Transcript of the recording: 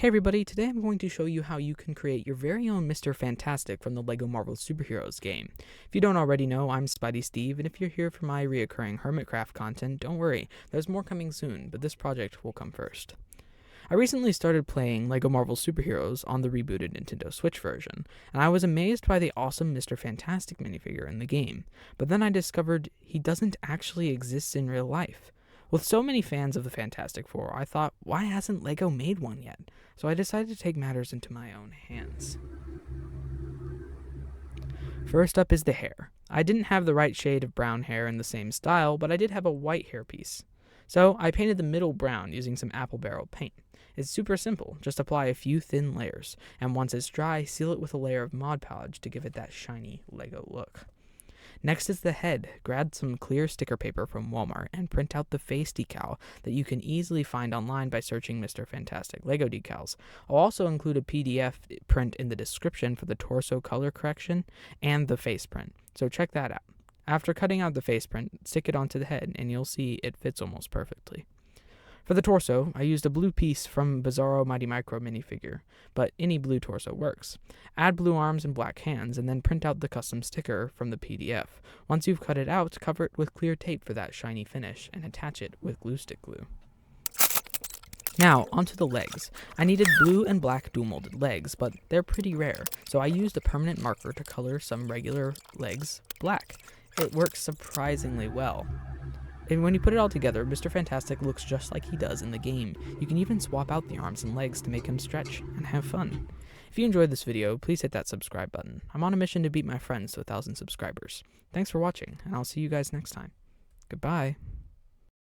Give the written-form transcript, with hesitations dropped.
Hey everybody, today I'm going to show you how you can create your very own Mr. Fantastic from the LEGO Marvel Superheroes game. If you don't already know, I'm Spidey Steve, and if you're here for my reoccurring Hermitcraft content, don't worry, there's more coming soon, but this project will come first. I recently started playing LEGO Marvel Superheroes on the rebooted Nintendo Switch version, and I was amazed by the awesome Mr. Fantastic minifigure in the game, but then I discovered he doesn't actually exist in real life. With so many fans of the Fantastic Four, I thought, why hasn't LEGO made one yet? So I decided to take matters into my own hands. First up is the hair. I didn't have the right shade of brown hair in the same style, but I did have a white hairpiece. So I painted the middle brown using some apple barrel paint. It's super simple, just apply a few thin layers, and once it's dry, seal it with a layer of Mod Podge to give it that shiny LEGO look. Next is the head. Grab some clear sticker paper from Walmart and print out the face decal that you can easily find online by searching Mr. Fantastic LEGO decals. I'll also include a PDF print in the description for the torso color correction and the face print, so check that out. After cutting out the face print, stick it onto the head and you'll see it fits almost perfectly. For the torso, I used a blue piece from Bizarro Mighty Micro minifigure, but any blue torso works. Add blue arms and black hands, and then print out the custom sticker from the PDF. Once you've cut it out, cover it with clear tape for that shiny finish, and attach it with glue stick glue. Now, onto the legs. I needed blue and black dual-molded legs, but they're pretty rare, so I used a permanent marker to color some regular legs black. It works surprisingly well. And when you put it all together, Mr. Fantastic looks just like he does in the game. You can even swap out the arms and legs to make him stretch and have fun. If you enjoyed this video, please hit that subscribe button. I'm on a mission to beat my friends to 1,000 subscribers. Thanks for watching, and I'll see you guys next time. Goodbye.